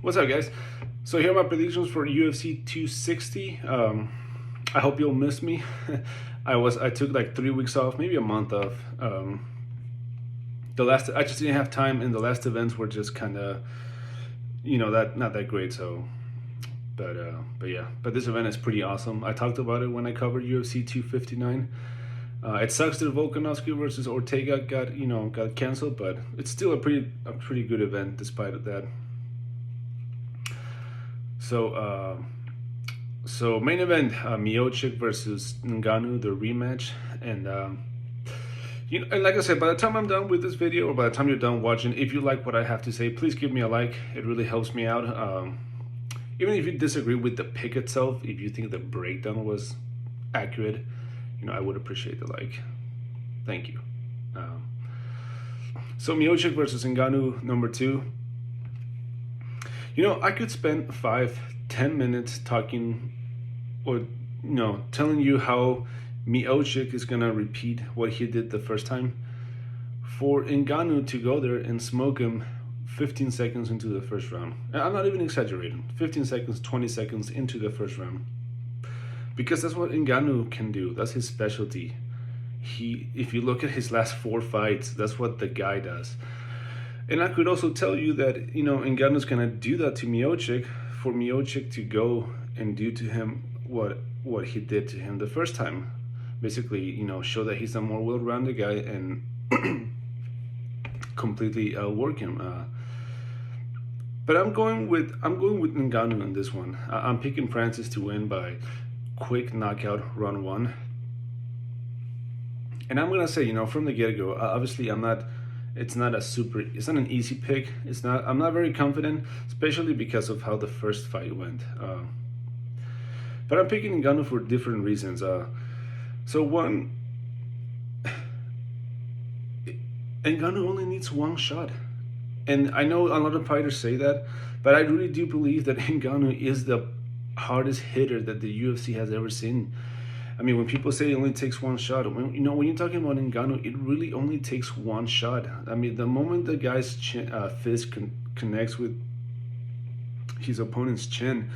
What's up, guys? So here are my predictions for UFC 260. I hope you'll miss me. I took like 3 weeks off, maybe a month off. I just didn't have time, and the last events were just kind of, that not that great. So, but yeah, but this event is pretty awesome. I talked about it when I covered UFC 259. It sucks that Volkanovski versus Ortega got canceled, but it's still a pretty good event despite that. So main event, Miocic versus Ngannou, the rematch, and and like I said, by the time I'm done with this video, or by the time you're done watching, if you like what I have to say, please give me a like. It really helps me out. Even if you disagree with the pick itself, if you think the breakdown was accurate, I would appreciate the like. Thank you. So Miocic versus Ngannou, number 2. I could spend 5-10 minutes talking or, telling you how Miocic is going to repeat what he did the first time. For Ngannou to go there and smoke him 15 seconds into the first round. And I'm not even exaggerating. 15 seconds, 20 seconds into the first round. Because that's what Ngannou can do. That's his specialty. If you look at his last 4 fights, that's what the guy does. And I could also tell you that, Ngannou's going to do that to Miocic, for Miocic to go and do to him what he did to him the first time. Basically, show that he's a more well-rounded guy and completely work him. But I'm going with Ngannou in this one. I'm picking Francis to win by quick knockout round 1. And I'm going to say, from the get-go, obviously it's not an easy pick. I'm not very confident, especially because of how the first fight went. But I'm picking Ngannou for different reasons. So one, Ngannou only needs one shot. And I know a lot of fighters say that, but I really do believe that Ngannou is the hardest hitter that the UFC has ever seen. I mean, when people say it only takes one shot, when you're talking about Ngannou, it really only takes one shot. I mean, the moment the guy's fist connects with his opponent's chin,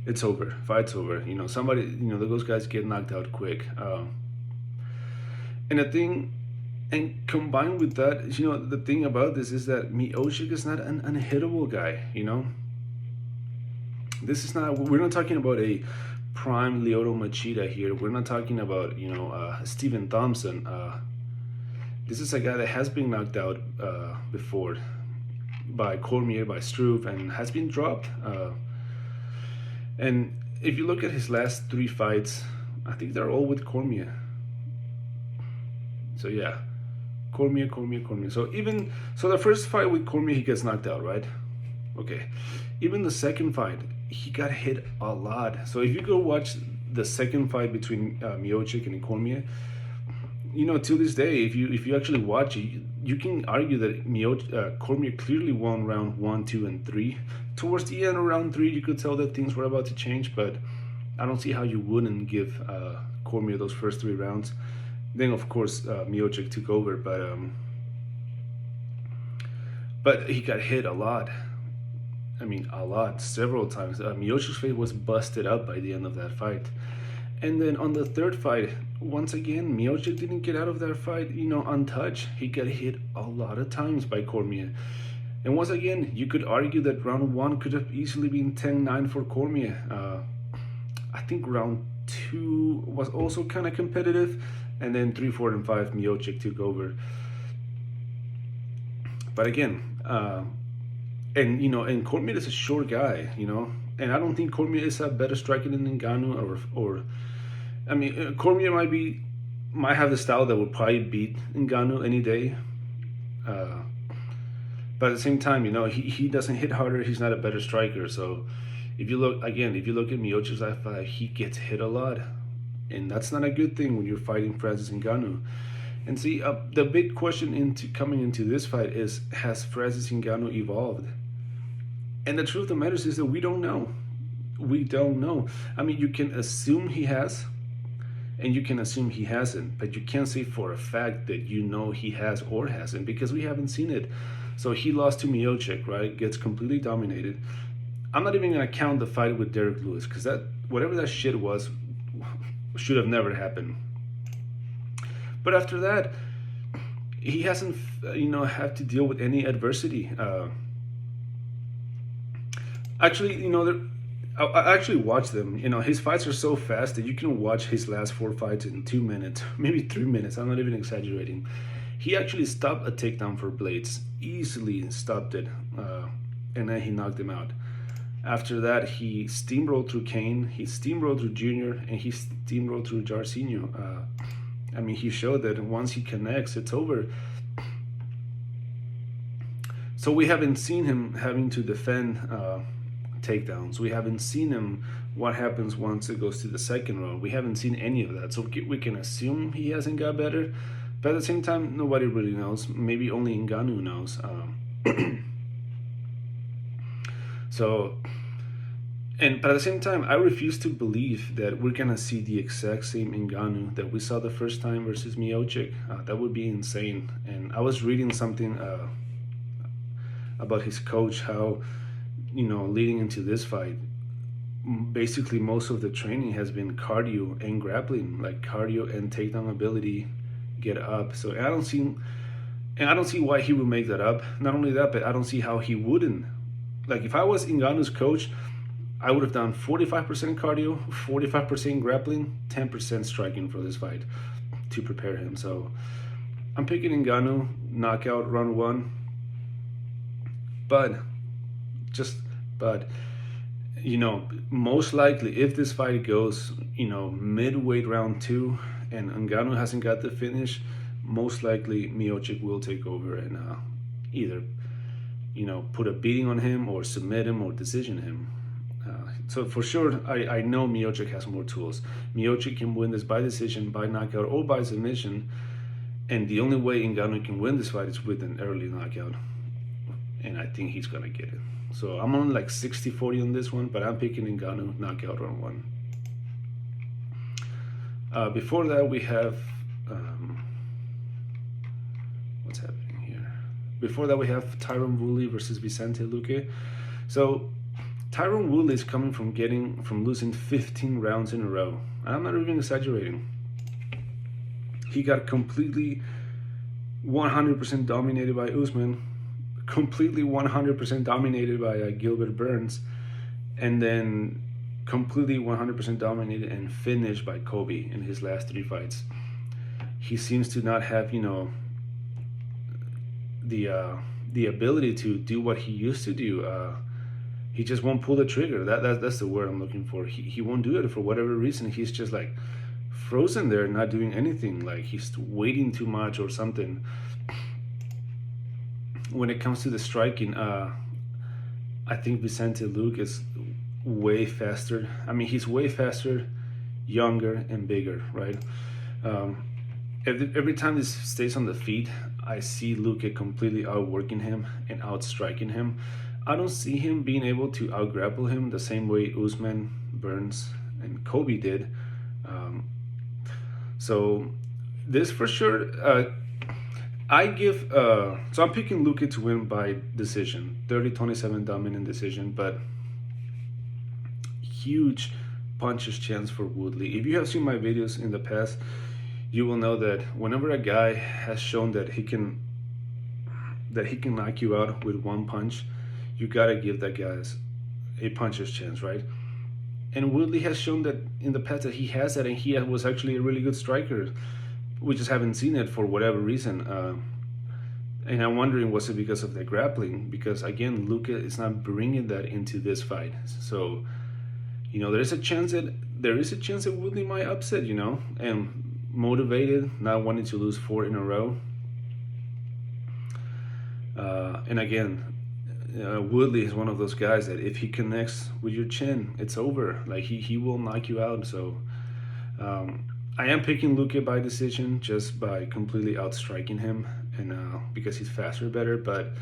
it's over. Fight's over. Those guys get knocked out quick. And combined with that, the thing about this is that Miocic is not an unhittable guy. We're not talking about a prime Lyoto Machida here. We're not talking about Stephen Thompson. This is a guy that has been knocked out before by Cormier, by Struve, and has been dropped. And if you look at his last 3 fights, I think they're all with Cormier. So yeah, Cormier. So the first fight with Cormier, he gets knocked out, right? Okay. Even the second fight, he got hit a lot. So if you go watch the second fight between Miocic and Cormier, to this day, if you actually watch it, you can argue that Cormier clearly won round 1, 2, and 3. Towards the end of round 3, you could tell that things were about to change, but I don't see how you wouldn't give Cormier those first 3 rounds. Then, of course, Miocic took over, but he got hit a lot. I mean, a lot, several times. Miocic's face was busted up by the end of that fight. And then on the third fight, once again, Miocic didn't get out of that fight, untouched. He got hit a lot of times by Cormier. And once again, you could argue that round 1 could have easily been 10-9 for Cormier. I think round 2 was also kind of competitive. And then 3, 4, and 5, Miocic took over. But again, and Cormier is a short guy, and I don't think Cormier is a better striker than Ngannou, Cormier might have the style that would probably beat Ngannou any day. But at the same time, he doesn't hit harder. He's not a better striker. So if you look at Miocic's last fight, he gets hit a lot. And that's not a good thing when you're fighting Francis Ngannou. And see, the big question coming into this fight is, has Francis Ngannou evolved? And the truth of the matter is that we don't know. We don't know. I mean, you can assume he has, and you can assume he hasn't, but you can't say for a fact that he has or hasn't, because we haven't seen it. So he lost to Miocic, right? Gets completely dominated. I'm not even gonna count the fight with Derek Lewis, because that, whatever that shit was, should have never happened. But after that, he hasn't, had to deal with any adversity. Actually, I actually watched them. His fights are so fast that you can watch his last 4 fights in 2 minutes, maybe 3 minutes. I'm not even exaggerating. He actually stopped a takedown for Blades, easily stopped it, and then he knocked him out. After that, he steamrolled through Kane, he steamrolled through Junior, and he steamrolled through Jairzinho. He showed that once he connects, it's over. So we haven't seen him having to defend takedowns. We haven't seen him what happens once it goes to the second round. We haven't seen any of that. So we can assume he hasn't got better. But at the same time, nobody really knows. Maybe only Ngannou knows. But at the same time, I refuse to believe that we're gonna see the exact same Ngannou that we saw the first time versus Miocic. That would be insane. And I was reading something about his coach, how, leading into this fight, basically most of the training has been cardio and grappling, like cardio and takedown ability, get up. So I don't see why he would make that up. Not only that, but I don't see how he wouldn't. Like, if I was Ngannou's coach, I would have done 45% cardio, 45% grappling, 10% striking for this fight to prepare him. So I'm picking Ngannou, knockout, round 1. But most likely, if this fight goes, midweight round 2 and Ngannou hasn't got the finish, most likely Miocic will take over and either, put a beating on him or submit him or decision him. So for sure, I know Miocic has more tools. Miocic can win this by decision, by knockout, or by submission. And the only way Ngannou can win this fight is with an early knockout. And I think he's going to get it. So I'm on like 60-40 on this one, but I'm picking Ngannou, knockout round 1. Before that, we have... what's happening here? Before that, we have Tyron Woodley versus Vicente Luque. So Tyron Woodley is coming from losing 15 rounds in a row. I'm not even exaggerating. He got completely 100% dominated by Usman, completely 100% dominated by Gilbert Burns, and then completely 100% dominated and finished by Kobe in his last 3 fights. He seems to not have, the ability to do what he used to do. He just won't pull the trigger. That's the word I'm looking for. He won't do it for whatever reason. He's just like frozen there, not doing anything. Like he's waiting too much or something. When it comes to the striking, I think Vicente Luque is way faster. He's way faster, younger, and bigger, right? Every time he stays on the feet, I see Luque completely outworking him and outstriking him. I don't see him being able to outgrapple him the same way Usman, Burns, and Kobe did. So this for sure, so I'm picking Luque to win by decision, 30-27 dominant decision, but huge punches chance for Woodley. If you have seen my videos in the past, you will know that whenever a guy has shown that he can knock you out with one punch, you gotta give that guy a puncher's chance, right? And Woodley has shown that in the past that he has that, and he was actually a really good striker. We just haven't seen it for whatever reason. And I'm wondering, was it because of the grappling? Because again, Luque is not bringing that into this fight. So, there is a chance that Woodley might upset, and motivated, not wanting to lose 4 in a row. And again, Woodley is one of those guys that if he connects with your chin, it's over. Like he will knock you out. So I am picking Luque by decision, just by completely outstriking him, and because he's faster, better. But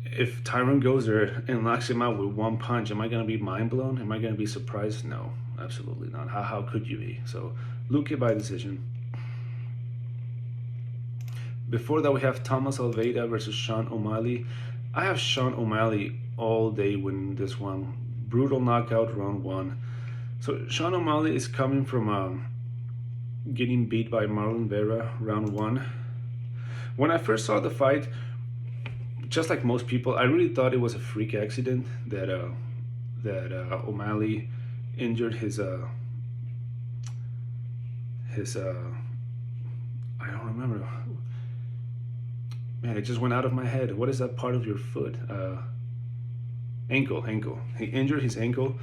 if Tyron goes there and knocks him out with one punch, am I gonna be mind blown? Am I gonna be surprised? No, absolutely not. How could you be? So Luque by decision. Before that, we have Thomas Almeida versus Sean O'Malley. I have Sean O'Malley all day winning this one. Brutal knockout, round one. So Sean O'Malley is coming from getting beat by Marlon Vera, round one. When I first saw the fight, just like most people, I really thought it was a freak accident that O'Malley injured his I don't remember. Man, it just went out of my head. What is that part of your foot? Ankle. He injured his ankle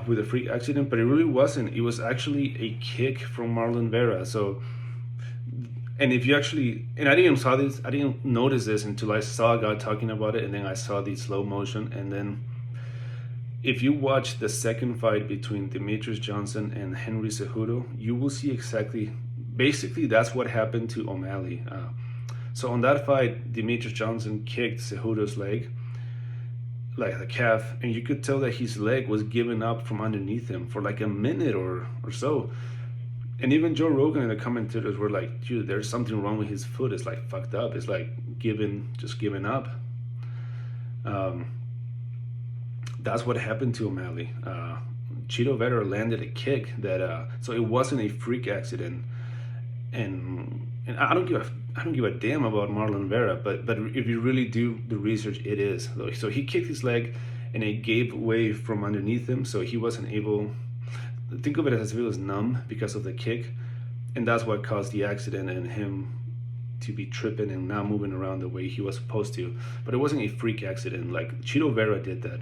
with a freak accident, but it really wasn't. It was actually a kick from Marlon Vera. So, and if you actually, and I didn't notice this until I saw a guy talking about it, and then I saw the slow motion, and then if you watch the second fight between Demetrius Johnson and Henry Cejudo, you will see basically that's what happened to O'Malley. So on that fight, Demetrius Johnson kicked Cejudo's leg, like the calf, and you could tell that his leg was giving up from underneath him for like a minute or so. And even Joe Rogan and the commentators were like, dude, there's something wrong with his foot. It's like fucked up. It's like just giving up. That's what happened to O'Malley. Chito Vera landed a kick that, so it wasn't a freak accident. And I don't give a damn about Marlon Vera, but if you really do the research, it is. So he kicked his leg, and it gave way from underneath him, so he wasn't able. Think of it as if it was numb because of the kick, and that's what caused the accident and him to be tripping and not moving around the way he was supposed to. But it wasn't a freak accident. Like Chito Vera did that.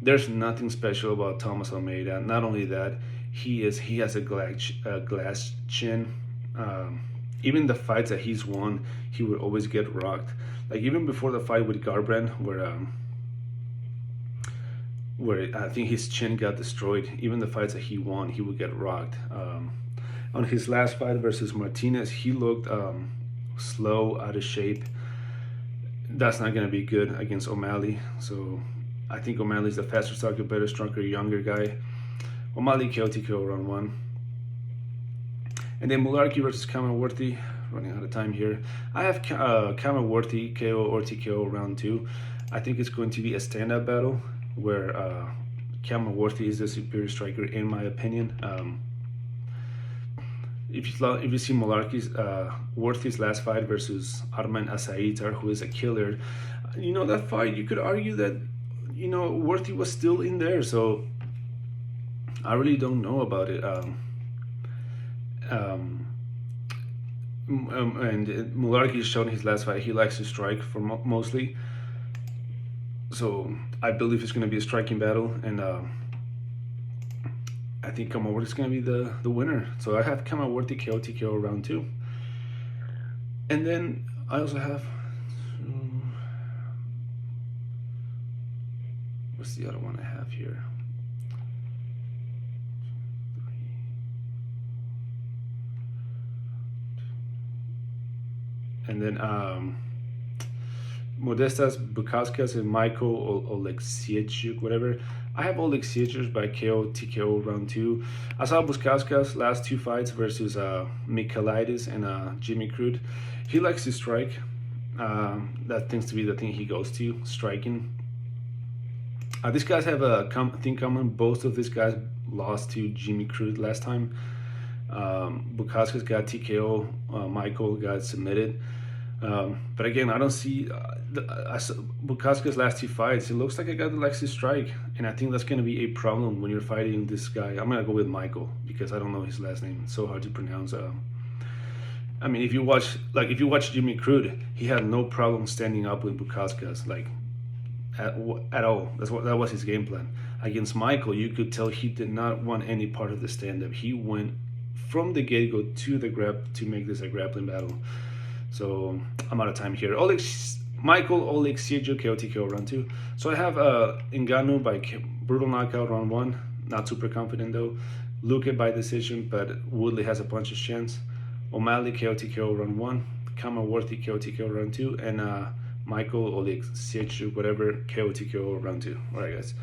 There's nothing special about Thomas Almeida. Not only that, he has a glass chin. Even the fights that he's won, he would always get rocked. Like even before the fight with Garbrandt, where I think his chin got destroyed. Even the fights that he won, he would get rocked. On his last fight versus Martinez, he looked slow, out of shape. That's not going to be good against O'Malley. So I think O'Malley's the faster striker, better striker, younger guy. O'Malley KO TKO round one. And then Mullarkey versus Worthy. Running out of time here. I have Worthy KO or TKO round two. I think it's going to be a stand-up battle where Worthy is the superior striker in my opinion. If you see Mullarkey's Worthy's last fight versus Arman Asaitar, who is a killer, that fight you could argue that Worthy was still in there. So I really don't know about it. And Mullarkey showed in his last fight he likes to strike for mostly. So I believe it's going to be a striking battle, and I think Worthy is going to be the winner. So I have Worthy KO TKO round two. And then I also have what's the other one I have here? And then Modestas Bukauskas and Michael Oleksiejczuk, whatever. I have Oleksiejczuk by KO TKO round two. I saw Bukauskas last two fights versus Michailidis and Jimmy Crute. He likes to strike. That tends to be the thing he goes to, striking. These guys have a thing common. Both of these guys lost to Jimmy Crute last time. Bukauskas got TKO, Michael got submitted. But again, I don't see Bukauskas' last two fights. It looks like a guy that likes to strike, and I think that's going to be a problem when you're fighting this guy. I'm going to go with Michael because I don't know his last name. It's so hard to pronounce. I mean, if you watch Jimmy Crute, he had no problem standing up with Bukauskas, like at all. That was his game plan. Against Michael, you could tell he did not want any part of the stand-up. He went from the get-go to the grab to make this a grappling battle. So I'm out of time here. Michael Oleksiejczuk KO TKO round two. So I have Ngannou by brutal knockout round one. Not super confident though. Luque by decision, but Woodley has a puncher's chance. O'Malley KO TKO round one. Worthy KO TKO round two, and Michael Oleksiejczuk whatever KO TKO round two. All right, guys.